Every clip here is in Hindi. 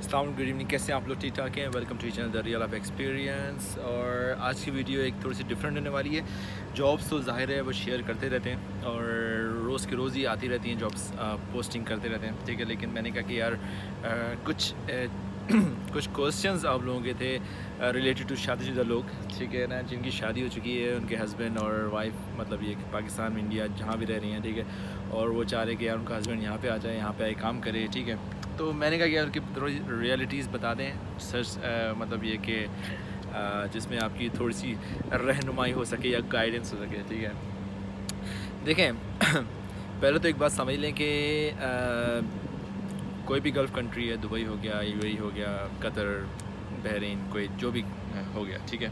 अस्सलाम गुड इवनिंग, कैसे हैं आप लोग? ठीक ठाक हैं? Welcome to channel the real life experience. और आज की वीडियो एक थोड़ी सी डिफरेंट होने वाली है। जॉब्स तो जाहिर है वो शेयर करते रहते हैं और रोज़ के रोज़ ही आती रहती हैं जॉब्स, पोस्टिंग करते रहते हैं, ठीक है। लेकिन मैंने कहा कि यार कुछ कुछ क्वेश्चंस आप लोगों के थे रिलेटेड टू शादीशुदा लोग, ठीक है ना, जिनकी शादी हो चुकी है, उनके हस्बैंड और वाइफ, मतलब ये कि पाकिस्तान में, इंडिया, जहाँ भी रह रही हैं, ठीक है। और वो चाह रहे कि यार उनका हस्बैंड यहाँ पे आ जाए, यहाँ पे आए काम करे, ठीक है। तो मैंने कहा कि यार उनकी थोड़ी रियलिटीज़ बता दें, सच मतलब ये कि जिसमें आपकी थोड़ी सी रहनुमाई हो सके या गाइडेंस हो सके, ठीक है। देखें पहले तो एक बात समझ लें कि कोई भी गल्फ़ कंट्री है, दुबई हो गया, यूएई हो गया, कतर, बहरीन, कोई जो भी हो गया, ठीक है।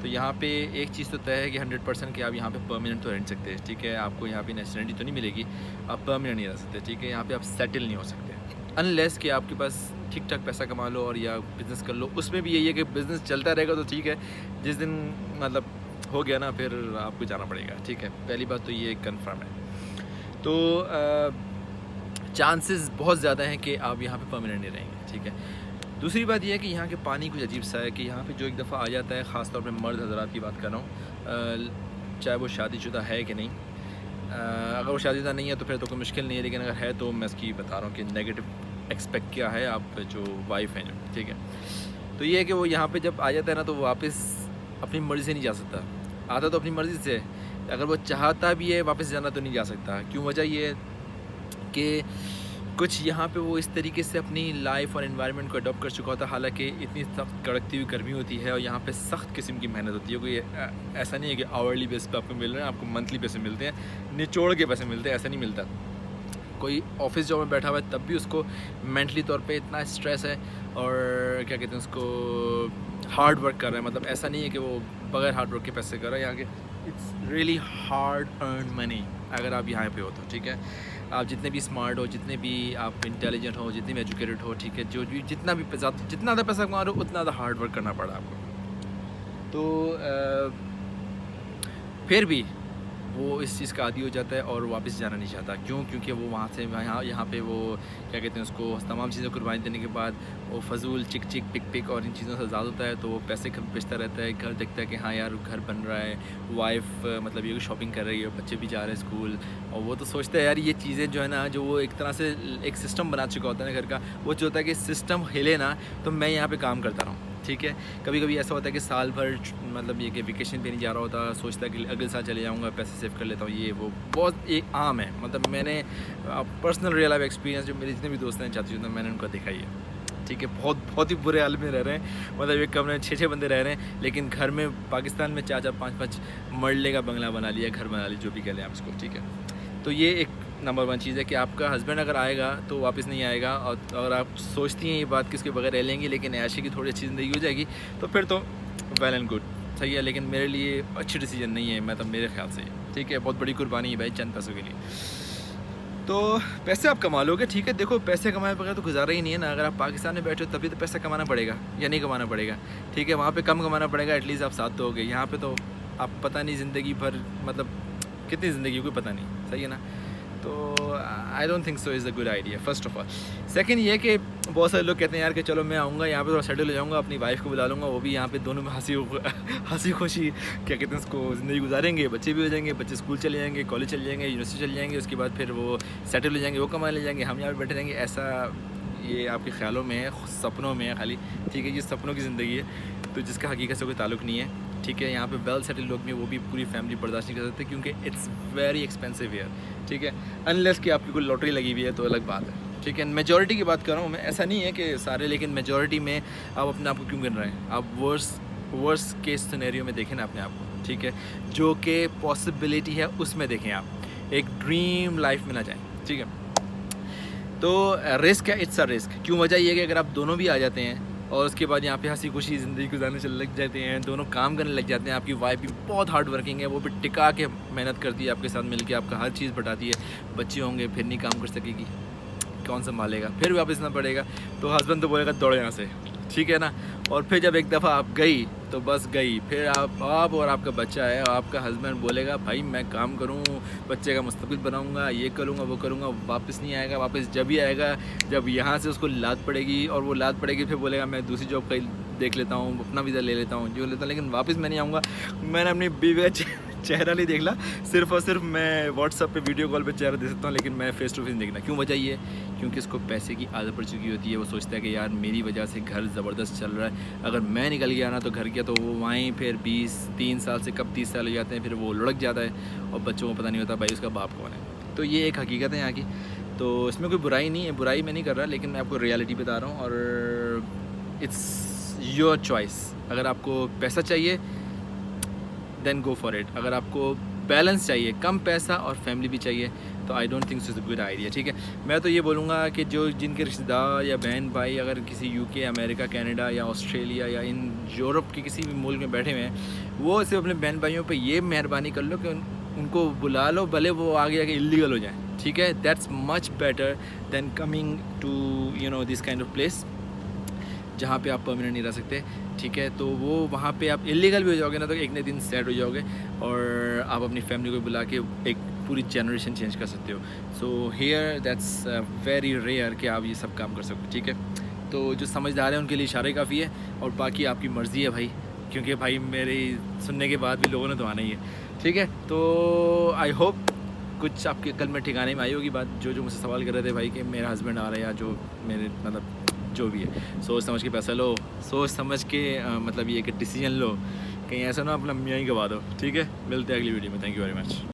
तो यहाँ पे एक चीज़ तो तय है कि 100% कि आप यहाँ पे परमानेंट तो रह नहीं सकते, ठीक है। आपको यहाँ पे नेशनलिटी तो नहीं मिलेगी, आप परमानेंट नहीं रह सकते, ठीक है। यहाँ पे आप सेटल नहीं हो सकते अनलेस कि आपके पास ठीक ठाक पैसा कमा लो और या बिज़नेस कर लो। उसमें भी यही है कि बिज़नेस चलता रहेगा तो ठीक है, जिस दिन मतलब हो गया ना फिर आपको जाना पड़ेगा, ठीक है। पहली बात तो ये कंफर्म है। तो चांसेस बहुत ज़्यादा हैं कि आप यहाँ पे परमानेंट नहीं रहेंगे, ठीक है। दूसरी बात यह है कि यहाँ के पानी कुछ अजीब सा है कि यहाँ पे जो एक दफ़ा आ जाता है, ख़ास तौर पे मर्द हज़रात की बात कर रहा हूँ, चाहे वो शादीशुदा है कि नहीं। अगर वो शादीशुदा नहीं है तो फिर तो कोई मुश्किल नहीं है, लेकिन अगर है तो मैं इसकी बता रहा हूँ कि नेगेटिव एक्सपेक्ट क्या है आप जो वाइफ हैं जो, ठीक है। तो ये है कि वो यहाँ पे जब आ जाता है ना तो वापस अपनी मर्ज़ी से नहीं जा सकता। आता तो अपनी मर्ज़ी से, अगर वो चाहता भी है वापस जाना तो नहीं जा सकता। क्यों? वजह ये है कि कुछ यहाँ पे वो इस तरीके से अपनी लाइफ और एनवायरनमेंट को अडॉप्ट कर चुका होता है। हालांकि इतनी सख्त कड़कती हुई गर्मी होती है और यहाँ पे सख्त किस्म की मेहनत होती है। कोई ऐसा नहीं है कि आवर्ली बेस पे आपको मिल रहे हैं, आपको मंथली पैसे मिलते हैं, निचोड़ के पैसे मिलते हैं, ऐसा नहीं मिलता। कोई ऑफिस जॉब में बैठा हुआ है तब भी उसको मेंटली तौर पे इतना स्ट्रेस है और क्या कहते हैं उसको, हार्ड वर्क कर रहा है। मतलब ऐसा नहीं है कि वो बगैर हार्ड वर्क के पैसे कर रहा है। यहाँ के it's really hard earn money अगर आप यहाँ पे हो तो, ठीक है। आप जितने भी स्मार्ट हो, जितने भी आप इंटेलिजेंट हो, जितने भी एजुकेटेड हो, ठीक है, जो भी जितना ज़्यादा पैसा कमा रहे हो उतना ज़्यादा हार्ड वर्क करना पड़ा आपको। तो फिर भी वो इस चीज़ का आदी हो जाता है और वापस जाना नहीं चाहता। क्यों? क्योंकि वो वहाँ से यहाँ पे वो क्या कहते हैं उसको, तमाम चीज़ों को कुर्बानी देने के बाद वो फजूल चिक चिक पिक पिक और इन चीज़ों से ज़्यादा होता है, तो वो पैसे बेचता रहता है। घर देखता है कि हाँ यार घर बन रहा है, वाइफ मतलब ये शॉपिंग कर रही है, बच्चे भी जा रहे हैं स्कूल, और वो तो सोचता है यार ये चीज़ें जो है ना, जो वो एक तरह से एक सिस्टम बना चुका होता है ना घर का, वो चाहता है कि सिस्टम हिले ना तो मैं यहाँ पर काम करता रहूँ, ठीक है। कभी कभी ऐसा होता है कि साल भर मतलब ये कि वेकेशन पे नहीं जा रहा होता, सोचता है कि अगले साल चले जाऊँगा, पैसे सेव कर लेता हूँ, ये वो बहुत एक आम है। मतलब मैंने पर्सनल रियल लाइफ एक्सपीरियंस जो मेरे जितने भी दोस्त हैं चाहते हैं मैंने उनका देखा ही है, ठीक है। बहुत ही बुरे हाल में रह रहे हैं, मतलब एक कमरे में 6-6 बंदे रह रहे हैं, लेकिन घर में पाकिस्तान में 4-4 5-5 मरले का बंगला बना लिया, घर बना लिया, जो भी कह लें आप इसको, ठीक है। तो ये एक नंबर 1 चीज़ है कि आपका हस्बैंड अगर आएगा तो वापस नहीं आएगा। और आप सोचती हैं ये बात कि उसके बगैर रह लेंगी, लेकिन ऐशी की थोड़ी अच्छी ज़िंदगी हो जाएगी तो फिर तो वेल एंड गुड, सही है। लेकिन मेरे लिए अच्छी डिसीजन नहीं है, मतलब मेरे ख्याल से, ठीक है। बहुत बड़ी कुर्बानी है भाई चंद पैसों के लिए। तो पैसे आप कमा लोगे, ठीक है। देखो पैसे कमाए बगैर तो गुजारा ही नहीं है ना। अगर आप पाकिस्तान में बैठे हो तभी तो पैसा कमाना पड़ेगा या नहीं कमाना पड़ेगा, ठीक है। वहाँ पे कम कमाना पड़ेगा, एटलीस्ट आप साथ तो हो गए। यहाँ पे तो आप पता नहीं ज़िंदगी भर, मतलब कितनी ज़िंदगी कोई पता नहीं, सही है ना। तो I don't think so is a good idea, first of all. Second ये कि बहुत सारे लोग कहते हैं यार कि चलो मैं आऊँगा यहाँ पे, थोड़ा सेटल हो जाऊँगा, अपनी वाइफ को बुला लूँगा, वो भी यहाँ पे, दोनों में हंसी खुशी क्या कहते हैं उसको ज़िंदगी गुजारेंगे, बच्चे भी हो जाएंगे, बच्चे स्कूल चले जाएंगे, कॉलेज चले जाएंगे, यूनिवर्सिटी चले जाएंगे, उसके बाद फिर वो सेटल हो जाएंगे, वो कमा ले जाएंगे, हम यहाँ पर बैठे रहेंगे। ऐसा ये आपके ख्यालों में है, सपनों में है खाली, ठीक है। ये सपनों की ज़िंदगी है तो जिसका हकीकत से कोई ताल्लुक़ नहीं है, ठीक है। यहाँ पे वेल सेटल लोग भी, वो भी पूरी फैमिली बर्दाश्त नहीं कर सकते क्योंकि इट्स वेरी एक्सपेंसिव हियर, ठीक है। अनलेस कि आपकी कोई लॉटरी लगी हुई है तो अलग बात है, ठीक है। मेजॉरिटी की बात कर रहा हूँ मैं, ऐसा नहीं है कि सारे, लेकिन मेजॉरिटी में आप अपने आप को क्यों गिन रहे हैं? आप वर्स केस सिनेरियो में देखें ना अपने आप को, ठीक है। जो कि पॉसिबिलिटी है उसमें देखें आप, एक ड्रीम लाइफ में ना जाएँ, ठीक है। तो रिस्क है, इट्स अ रिस्क। क्यों? वजह ये है कि अगर आप दोनों भी आ जाते हैं और उसके बाद यहाँ पे हंसी खुशी ज़िंदगी गुजारने चलने लग जाते हैं, दोनों काम करने लग जाते हैं, आपकी वाइफ भी बहुत हार्ड वर्किंग है, वो भी टिका के मेहनत करती है आपके साथ मिलके, आपका हर चीज़ बताती है, बच्चे होंगे फिर नहीं काम कर सकेगी, कौन संभालेगा, फिर वापस ना पड़ेगा, तो हस्बैंड तो बोलेगा दौड़ो यहाँ से, ठीक है ना। और फिर जब एक दफ़ा आप गई तो बस गई। फिर आप और आपका बच्चा है, आपका हस्बैंड बोलेगा भाई मैं काम करूँ, बच्चे का मुस्तकबिल बनाऊँगा, ये करूँगा वो करूँगा, वापस नहीं आएगा। वापस जब ही आएगा जब यहाँ से उसको लात पड़ेगी, और वो लात पड़ेगी फिर बोलेगा मैं दूसरी जॉब कहीं देख लेता हूँ, अपना वीज़ा ले लेता हूँ, जो लेता हूँ, लेकिन वापस मैं नहीं आऊँगा। मैंने अपनी बीवी का चेहरा नहीं देखला, सिर्फ और सिर्फ मैं व्हाट्सअप पे वीडियो कॉल पे चेहरा दे सकता हूँ, लेकिन मैं फेस टू फेस देखना। क्यों वजह ये है क्योंकि इसको पैसे की आदत पड़ चुकी होती है। वो सोचता है कि यार मेरी वजह से घर ज़बरदस्त चल रहा है, अगर मैं निकल गया ना तो घर गया, तो वो वहीं फिर 3 साल से कब 30 साल हो जाते हैं, फिर वो लुढ़क जाता है और बच्चों को पता नहीं होता भाई उसका बाप कौन है। तो ये एक हकीकत है यहाँ की। तो इसमें कोई बुराई नहीं है, बुराई मैं नहीं कर रहा, लेकिन मैं आपको रियलिटी बता रहा हूँ। और इट्स योर चॉइस। अगर आपको पैसा चाहिए देन गो फॉर इट। अगर आपको बैलेंस चाहिए, कम पैसा और फैमिली भी चाहिए, तो I don't think is a good idea. ठीक है, मैं तो ये बोलूँगा कि जो जिनके रिश्तेदार या बहन भाई अगर किसी यूके, अमेरिका, कनाडा या ऑस्ट्रेलिया या इन यूरोप के किसी भी मुल्क में बैठे हुए हैं, वो सिर्फ अपने बहन भाइयों पे ये मेहरबानी कर लो कि उनको बुला लो, भले वो आगे आगे इलीगल हो जाए। ठीक है, that's much better than coming to this kind of place जहाँ पे आप परमानेंट नहीं रह सकते। ठीक है, तो वो वहाँ पे आप इलीगल भी हो जाओगे ना तो एक न दिन सेट हो जाओगे, और आप अपनी फैमिली को बुला के एक पूरी जनरेशन चेंज कर सकते हो। So here that's very rare कि आप ये सब काम कर सकते हो। ठीक है, तो जो समझदार है उनके लिए इशारे काफ़ी है, और बाकी आपकी मर्ज़ी है भाई, क्योंकि भाई मेरे सुनने के बाद भी लोगों ने तो आना ही है। ठीक है, तो आई होप कुछ आपके कल में ठिकाने में आई होगी बात। जो मुझसे सवाल कर रहे थे भाई कि मेरा हस्बैंड आ रहा है या जो मेरे मतलब जो भी है, सोच समझ के पैसा लो, सोच समझ के मतलब ये कि डिसीजन लो, कहीं ऐसा ना अपना मियाँ ही गवा दो। ठीक है, मिलते हैं अगली वीडियो में। Thank you very much.